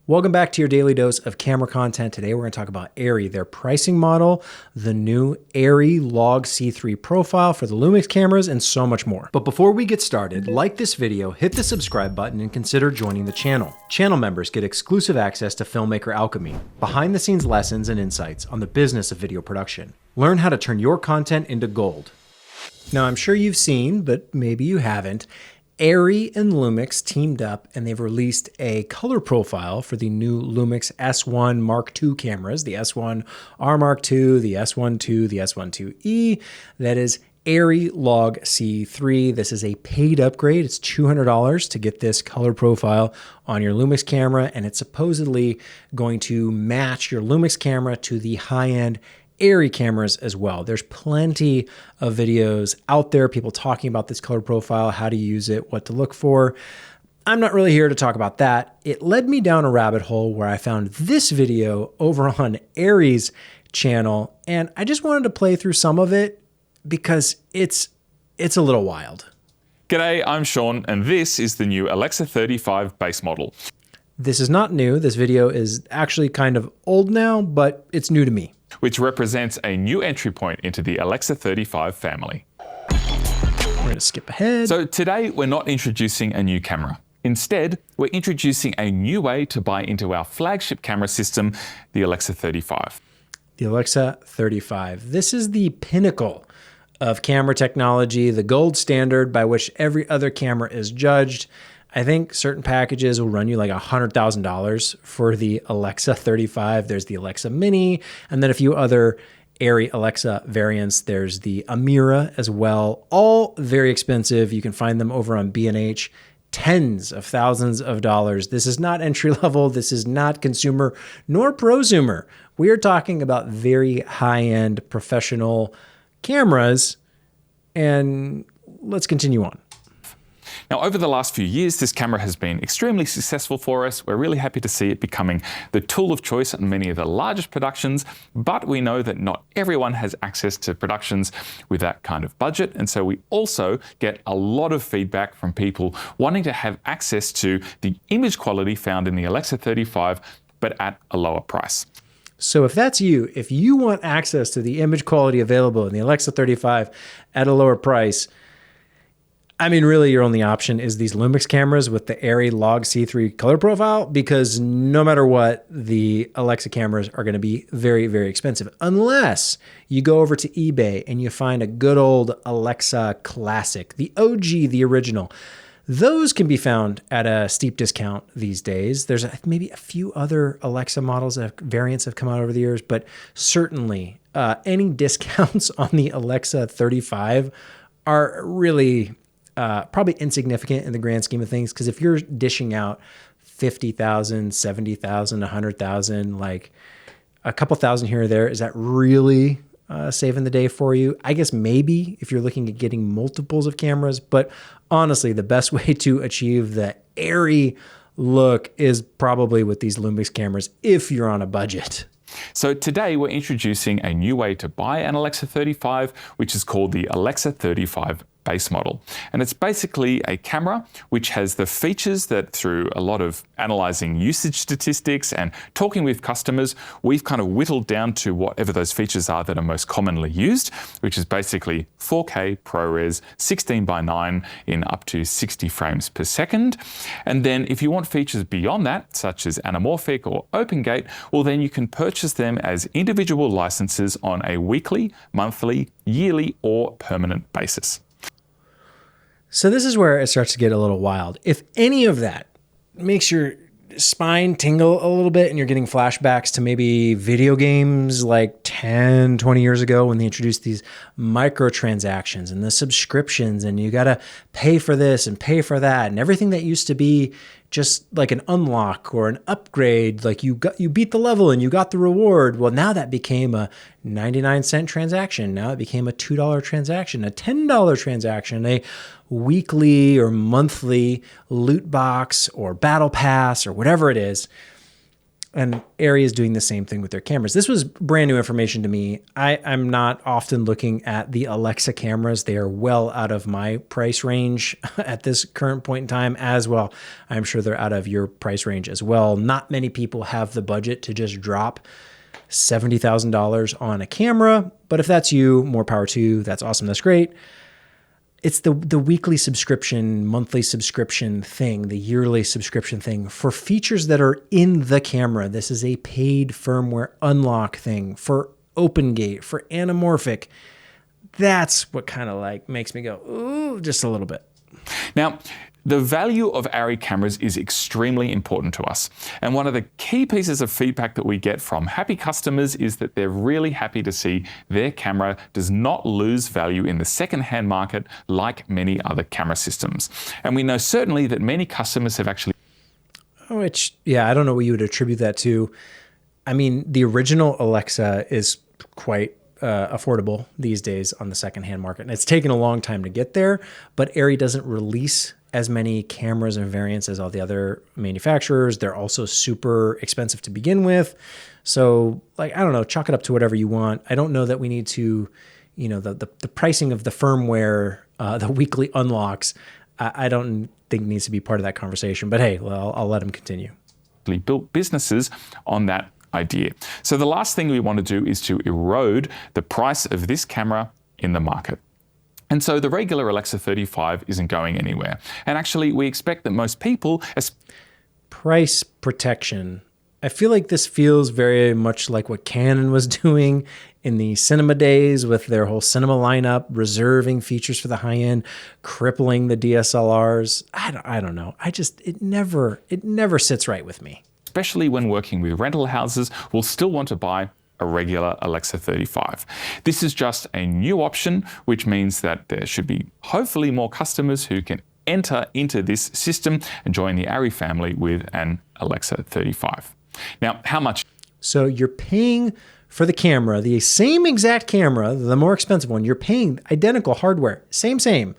Welcome back to your daily dose of camera content. Today we're going to talk about Arri, their pricing model, the new Arri Log C3 profile for the Lumix cameras, and so much more. But before we get started, like this video, hit the subscribe button, and consider joining the channel. Channel members get exclusive access to Filmmaker Alchemy, behind the scenes lessons and insights on the business of video production. Learn how to turn your content into gold. Now I'm sure you've seen, but maybe you haven't, Arri and Lumix teamed up and they've released a color profile for the new Lumix S1 Mark II cameras, the S1R Mark II, the S1 II, the S1 IIe. That is Arri Log C3. This is a paid upgrade. It's $200 to get this color profile on your Lumix camera, and it's supposedly going to match your Lumix camera to the high-end Arri cameras as well. There's plenty of videos out there, people talking about this color profile, how to use it, what to look for. I'm not really here to talk about that. It led me down a rabbit hole where I found this video over on Arri's channel, and I just wanted to play through some of it because it's a little wild. G'day, I'm Sean, and this is the new Alexa 35 base model. This is not new. This video is actually kind of old now, but it's new to me, which represents a new entry point into the Alexa 35 family. We're going to skip ahead. So today we're not introducing a new camera. Instead, we're introducing a new way to buy into our flagship camera system, the Alexa 35. The Alexa 35. This is the pinnacle of camera technology, the gold standard by which every other camera is judged. I think certain packages will run you like $100,000 for the Alexa 35. There's the Alexa Mini, and then a few other Arri Alexa variants. There's the Amira as well. All very expensive. You can find them over on B&H. Tens of thousands of dollars. This is not entry level. This is not consumer nor prosumer. We are talking about very high-end professional cameras. And let's continue on. Now, over the last few years, this camera has been extremely successful for us. We're really happy to see it becoming the tool of choice on many of the largest productions, but we know that not everyone has access to productions with that kind of budget. And so we also get a lot of feedback from people wanting to have access to the image quality found in the Alexa 35, but at a lower price. So if that's you, if you want access to the image quality available in the Alexa 35 at a lower price, I mean, really, your only option is these Lumix cameras with the Arri Log C3 color profile, because no matter what, the Alexa cameras are going to be very, very expensive. Unless you go over to eBay and you find a good old Alexa Classic, the OG, the original. Those can be found at a steep discount these days. There's maybe a few other Alexa models that variants have come out over the years, but certainly any discounts on the Alexa 35 are really probably insignificant in the grand scheme of things, because if you're dishing out 50,000, 70,000, 100,000, like a couple thousand here or there, is that really saving the day for you? I guess maybe if you're looking at getting multiples of cameras, but honestly, the best way to achieve the Arri look is probably with these Lumix cameras if you're on a budget. So today we're introducing a new way to buy an Alexa 35, which is called the Alexa 35 base model. And it's basically a camera which has the features that, through a lot of analyzing usage statistics and talking with customers, we've kind of whittled down to whatever those features are that are most commonly used, which is basically 4K ProRes 16:9 in up to 60 frames per second. And then if you want features beyond that, such as anamorphic or open gate, well, then you can purchase them as individual licenses on a weekly, monthly, yearly, or permanent basis. So this is where it starts to get a little wild. If any of that makes your spine tingle a little bit and you're getting flashbacks to maybe video games like 10, 20 years ago when they introduced these microtransactions and the subscriptions, and you got to pay for this and pay for that, and everything that used to be just like an unlock or an upgrade, like you beat the level and you got the reward. Well, now that became a 99-cent transaction. Now it became a $2 transaction, a $10 transaction, a weekly or monthly loot box or battle pass or whatever it is. And Arri is doing the same thing with their cameras. This was brand new information to me. I'm not often looking at the Alexa cameras. They are well out of my price range at this current point in time as well. I'm sure they're out of your price range as well. Not many people have the budget to just drop $70,000 on a camera, but if that's you, more power to you. That's awesome. That's great. It's the weekly subscription, monthly subscription thing, the yearly subscription thing for features that are in the camera. This is a paid firmware unlock thing for OpenGate, for anamorphic. That's what kind of like makes me go, ooh, just a little bit. Now, the value of Arri cameras is extremely important to us. And one of the key pieces of feedback that we get from happy customers is that they're really happy to see their camera does not lose value in the secondhand market like many other camera systems. And we know certainly that many customers have actually... Which, yeah, I don't know what you would attribute that to. I mean, the original Alexa is quite affordable these days on the secondhand market. And it's taken a long time to get there, but Arri doesn't release as many cameras and variants as all the other manufacturers. They're also super expensive to begin with. So like, I don't know, chalk it up to whatever you want. I don't know that we need to, you know, the pricing of the firmware, the weekly unlocks, I don't think needs to be part of that conversation, but hey, well, I'll let him continue. Built businesses on that idea. So the last thing we want to do is to erode the price of this camera in the market. And so the regular Alexa 35 isn't going anywhere. And actually, we expect that most people... Price protection. I feel like this feels very much like what Canon was doing in the cinema days with their whole cinema lineup, reserving features for the high end, crippling the DSLRs. I don't know. It never sits right with me. Especially when working with rental houses, will still want to buy a regular Alexa 35. This is just a new option, which means that there should be hopefully more customers who can enter into this system and join the Arri family with an Alexa 35. Now, how much? So you're paying for the camera, the same exact camera, the more expensive one, you're paying identical hardware, same.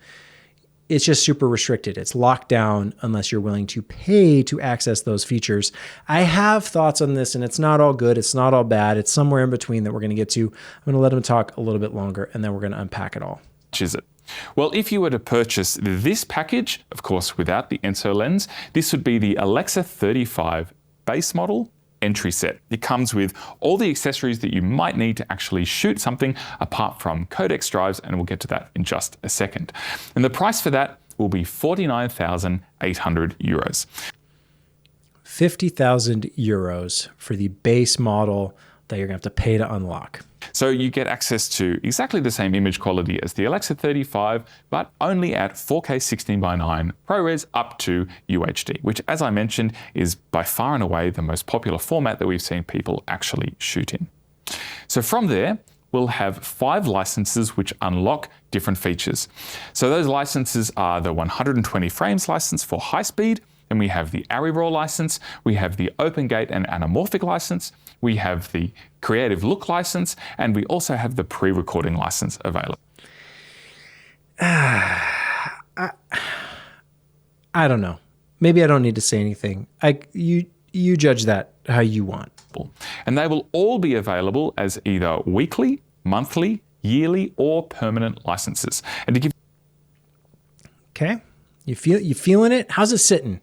It's just super restricted. It's locked down unless you're willing to pay to access those features. I have thoughts on this, and it's not all good. It's not all bad. It's somewhere in between that we're going to get to. I'm going to let him talk a little bit longer, and then we're going to unpack it all. Which is it? Well, if you were to purchase this package, of course, without the ENSO lens, this would be the Alexa 35 base model entry set. It comes with all the accessories that you might need to actually shoot something apart from codex drives, and we'll get to that in just a second. And the price for that will be 49,800 euros. 50,000 euros for the base model that you're going to have to pay to unlock. So you get access to exactly the same image quality as the Alexa 35, but only at 4K 16:9 ProRes up to UHD, which, as I mentioned, is by far and away the most popular format that we've seen people actually shoot in. So from there, we'll have 5 licenses which unlock different features. So those licenses are the 120 frames license for high speed, and we have the Arri Raw license, we have the OpenGate and anamorphic license, we have the Creative Look license, and we also have the pre-recording license available. I don't know. Maybe I don't need to say anything. You judge that how you want. And they will all be available as either weekly, monthly, yearly, or permanent licenses. And to give... Okay. You feeling it? How's it sitting?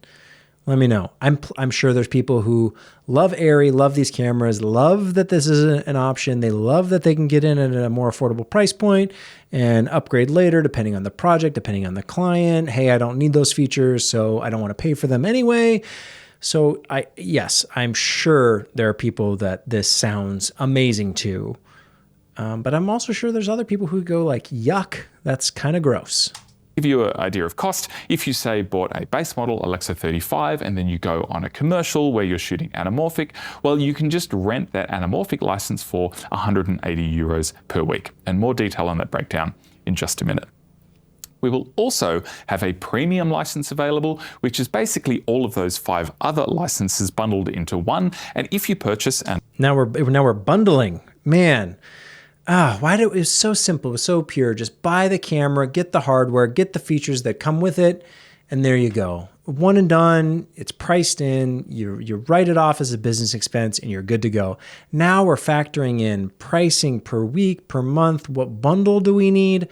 Let me know. I'm sure there's people who love Arri, love these cameras, love that this is an option. They love that they can get in at a more affordable price point and upgrade later, depending on the project, depending on the client. Hey, I don't need those features, so I don't want to pay for them anyway. So yes, I'm sure there are people that this sounds amazing to, but I'm also sure there's other people who go like, yuck, that's kind of gross. Give you an idea of cost, if you say bought a base model Alexa 35 and then you go on a commercial where you're shooting anamorphic, well, you can just rent that anamorphic license for 180 euros per week. And more detail on that breakdown in just a minute. We will also have a premium license available, which is basically all of those 5 other licenses bundled into one. And if you purchase... Now we're bundling. Man. It was so simple, it was so pure. Just buy the camera, get the hardware, get the features that come with it, And there you go. One and done. It's priced in. You write it off as a business expense and you're good to go. Now we're factoring in pricing per week, per month. What bundle do we need?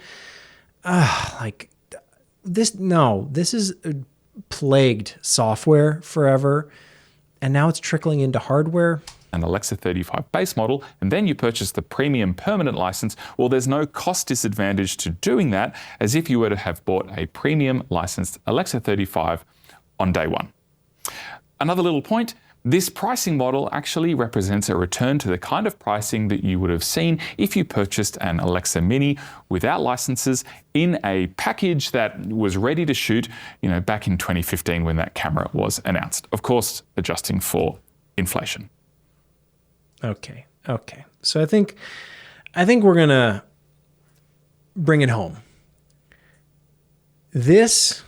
This is plagued software forever. And now it's trickling into hardware. An Alexa 35 base model, and then you purchase the premium permanent license, well, there's no cost disadvantage to doing that as if you were to have bought a premium licensed Alexa 35 on day one. Another little point, this pricing model actually represents a return to the kind of pricing that you would have seen if you purchased an Alexa Mini without licenses in a package that was ready to shoot, back in 2015 when that camera was announced. Of course, adjusting for inflation. Okay. So I think we're going to bring it home. This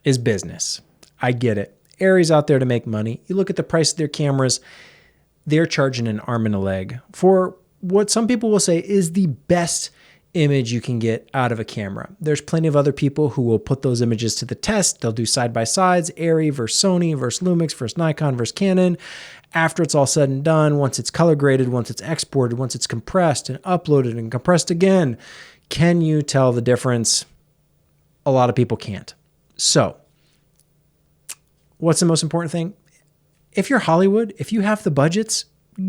is business. I get it. Arri's out there to make money. You look at the price of their cameras, they're charging an arm and a leg for what some people will say is the best image you can get out of a camera. There's plenty of other people who will put those images to the test. They'll do side-by-sides, Arri versus Sony versus Lumix versus Nikon versus Canon. After it's all said and done, once it's color graded, once it's exported, once it's compressed and uploaded and compressed again, can you tell the difference? A lot of people can't. So, what's the most important thing? If you're Hollywood, if you have the budgets,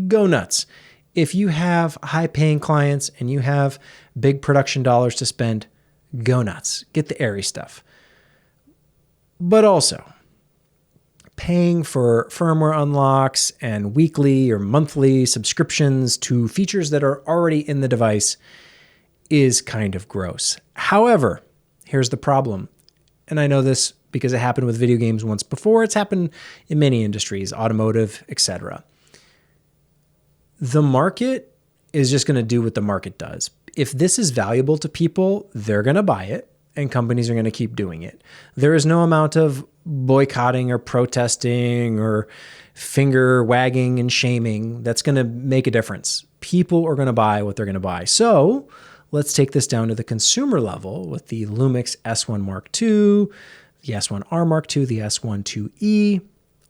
go nuts. If you have high-paying clients and you have big production dollars to spend, go nuts. Get the Arri stuff. But also, paying for firmware unlocks and weekly or monthly subscriptions to features that are already in the device is kind of gross. However, here's the problem. And I know this because it happened with video games once before. It's happened in many industries, automotive, etc. The market is just going to do what the market does. If this is valuable to people, they're going to buy it, and companies are going to keep doing it. There is no amount of boycotting or protesting or finger wagging and shaming that's going to make a difference. People are going to buy what they're going to buy. So let's take this down to the consumer level with the Lumix S1 Mark II, the S1R Mark II, the S1 IIe.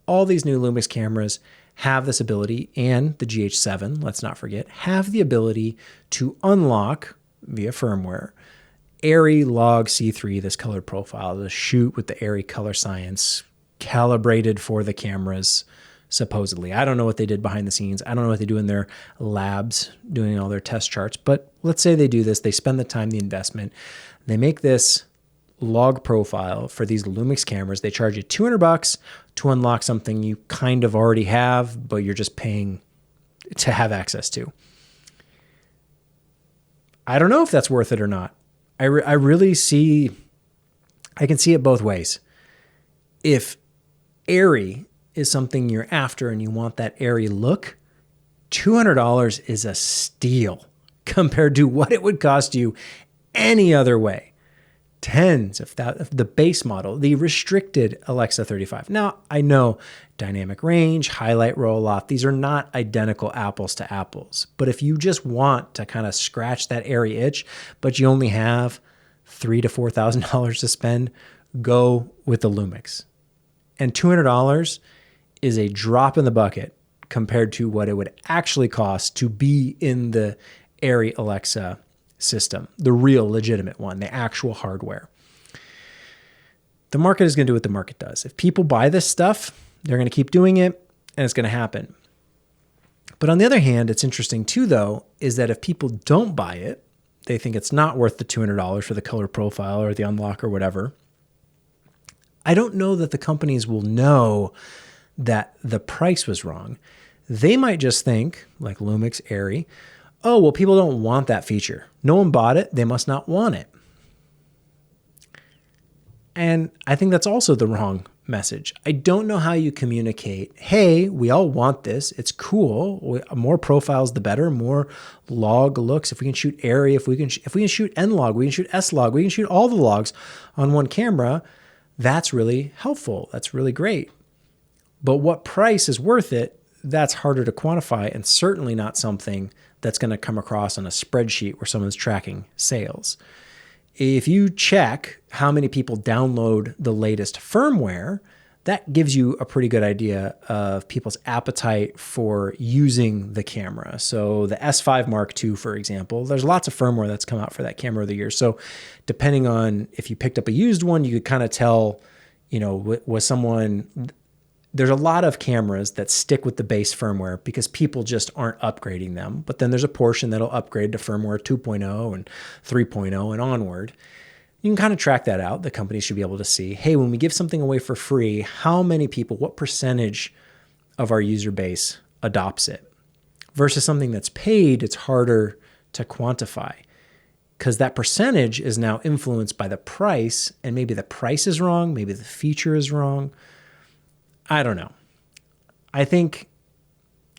All these new Lumix cameras have this ability, and the GH7, let's not forget, have the ability to unlock via firmware Arri Log C3, this colored profile, to shoot with the Arri color science calibrated for the cameras, supposedly. I don't know what they did behind the scenes. I don't know what they do in their labs doing all their test charts, but let's say they do this. They spend the time, the investment. They make this log profile for these Lumix cameras. They charge you $200 to unlock something you kind of already have, but you're just paying to have access to. I don't know if that's worth it or not. I really see, I can see it both ways. If Arri is something you're after and you want that Arri look, $200 is a steal compared to what it would cost you any other way. Tens of thousands, the base model, the restricted Alexa 35. Now, I know dynamic range, highlight roll off, these are not identical apples to apples. But if you just want to kind of scratch that Arri itch, but you only have $3,000 to $4,000 to spend, go with the Lumix. And $200 is a drop in the bucket compared to what it would actually cost to be in the Arri Alexa system, the real legitimate one, the actual hardware. The market is going to do what the market does. If people buy this stuff, they're going to keep doing it, and it's going to happen. But on the other hand, it's interesting too, though, is that if people don't buy it, they think it's not worth the $200 for the color profile or the unlock or whatever. I don't know that the companies will know that the price was wrong. They might just think, like Lumix, Arri, oh, well, people don't want that feature. No one bought it. They must not want it. And I think that's also the wrong message. I don't know how you communicate, hey, we all want this. It's cool. More profiles, the better. More log looks. If we can shoot Arri, if we can shoot N-log, we can shoot S-log, we can shoot all the logs on one camera. That's really helpful. That's really great. But what price is worth it? That's harder to quantify, and certainly not something that's going to come across on a spreadsheet where someone's tracking sales. if you check how many people download the latest firmware, that gives you a pretty good idea of people's appetite for using the camera. So the S5 Mark II, for example, there's lots of firmware that's come out for that camera of the year. So depending on if you picked up a used one, you could kind of tell, was someone... There's a lot of cameras that stick with the base firmware because people just aren't upgrading them. But then there's a portion that'll upgrade to firmware 2.0 and 3.0 and onward. You can kind of track that out. The company should be able to see, hey, when we give something away for free, how many people, what percentage of our user base adopts it? Versus something that's paid, it's harder to quantify because that percentage is now influenced by the price, and maybe the price is wrong, maybe the feature is wrong. I don't know. I think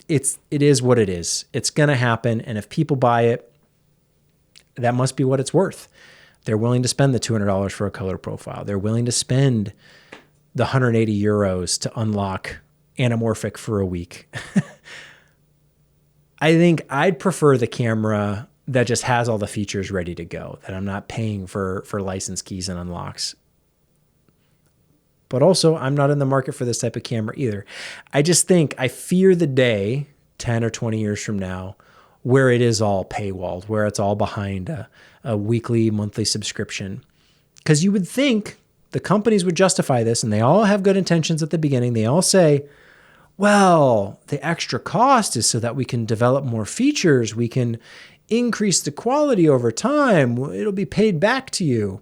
it is what it is. It's going to happen. And if people buy it, that must be what it's worth. They're willing to spend the $200 for a color profile. They're willing to spend the 180 euros to unlock anamorphic for a week. I think I'd prefer the camera that just has all the features ready to go, that I'm not paying for license keys and unlocks. But also, I'm not in the market for this type of camera either. I fear the day, 10 or 20 years from now, where it is all paywalled, where it's all behind a weekly, monthly subscription. Because you would think the companies would justify this, and they all have good intentions at the beginning. They all say, well, the extra cost is so that we can develop more features. We can increase the quality over time. It'll be paid back to you.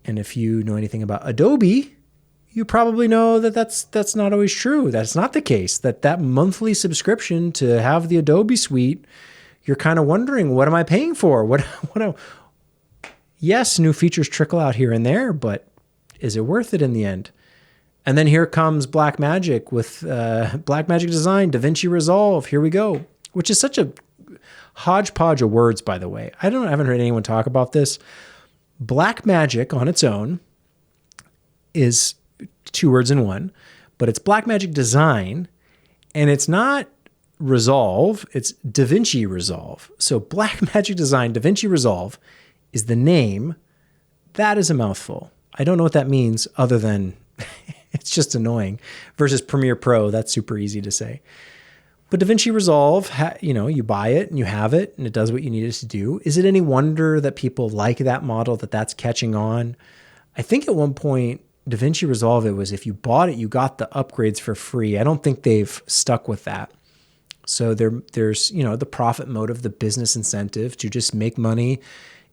And if you know anything about Adobe, you probably know that that's not always true. That's not the case. That monthly subscription to have the Adobe suite, you're kind of wondering, what am I paying for? Yes, new features trickle out here and there, but is it worth it in the end? And then here comes Blackmagic with Blackmagic Design, DaVinci Resolve. Here we go, which is such a hodgepodge of words, by the way. I haven't heard anyone talk about this. Blackmagic on its own is two words in one, but it's Blackmagic Design, and it's not Resolve, it's DaVinci Resolve. So Blackmagic Design, DaVinci Resolve is the name. That is a mouthful. I don't know what that means other than it's just annoying. Versus Premiere Pro, that's super easy to say. But DaVinci Resolve, you buy it and you have it and it does what you need it to do. Is it any wonder that people like that model, that's catching on? I think at one point, DaVinci Resolve, it was if you bought it, you got the upgrades for free. I don't think they've stuck with that. So there's the profit motive, the business incentive to just make money.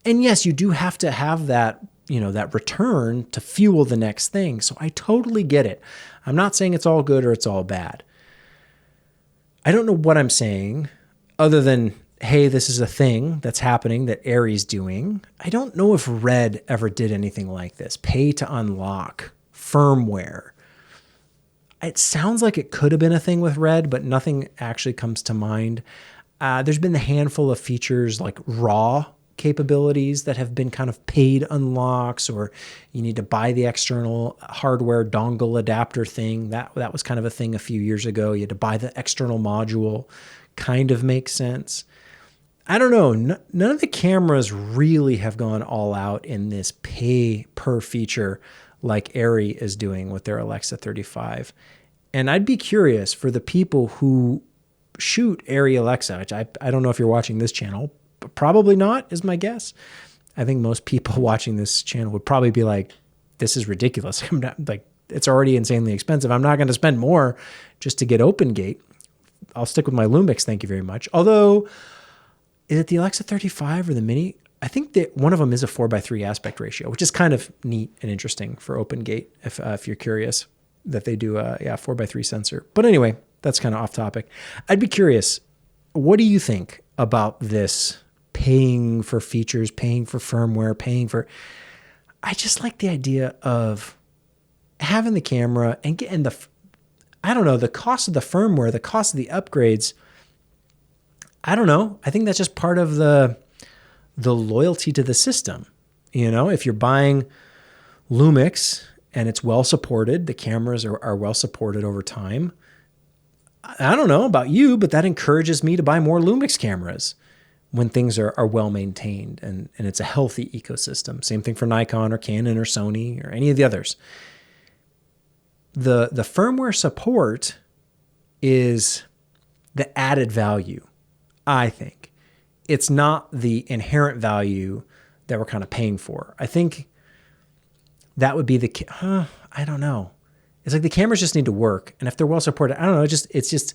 And yes, you do have to have that, that return to fuel the next thing. So I totally get it. I'm not saying it's all good or it's all bad. I don't know what I'm saying other than, hey, this is a thing that's happening that Arri's doing. I don't know if Red ever did anything like this. Pay to unlock, firmware. It sounds like it could have been a thing with Red, but nothing actually comes to mind. There's been the handful of features like RAW capabilities that have been kind of paid unlocks, or you need to buy the external hardware dongle adapter thing. That was kind of a thing a few years ago. You had to buy the external module. Kind of makes sense. I don't know. None of the cameras really have gone all out in this pay per feature like Arri is doing with their Alexa 35. And I'd be curious for the people who shoot Arri Alexa, which I don't know if you're watching this channel, but probably not is my guess. I think most people watching this channel would probably be like, this is ridiculous. I'm not, like, it's already insanely expensive. I'm not going to spend more just to get OpenGate. I'll stick with my Lumix, thank you very much. Although, is it the Alexa 35 or the Mini? I think that one of them is a 4:3 aspect ratio, which is kind of neat and interesting for OpenGate if you're curious that they do a 4:3 sensor. But anyway, that's kind of off topic. I'd be curious, what do you think about this paying for features, paying for firmware, I just like the idea of having the camera and getting the cost of the firmware, the cost of the upgrades. I don't know. I think that's just part of the loyalty to the system. If you're buying Lumix and it's well supported, the cameras are well supported over time. I don't know about you, but that encourages me to buy more Lumix cameras. when things are well maintained and it's a healthy ecosystem. Same thing for Nikon or Canon or Sony or any of the others. The firmware support is the added value, I think. It's not the inherent value that we're kind of paying for. I think that would be I don't know. It's like the cameras just need to work. And if they're well supported, I don't know, it's just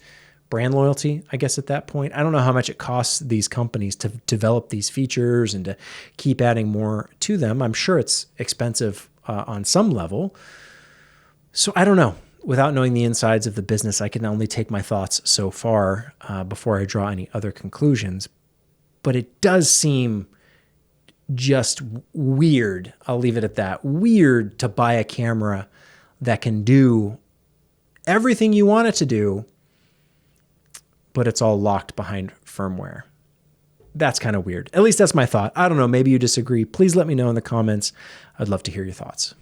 brand loyalty, I guess, at that point. I don't know how much it costs these companies to develop these features and to keep adding more to them. I'm sure it's expensive on some level. So I don't know. Without knowing the insides of the business, I can only take my thoughts so far before I draw any other conclusions. But it does seem just weird. I'll leave it at that. Weird to buy a camera that can do everything you want it to do, but it's all locked behind firmware. That's kind of weird. At least that's my thought. I don't know. Maybe you disagree. Please let me know in the comments. I'd love to hear your thoughts.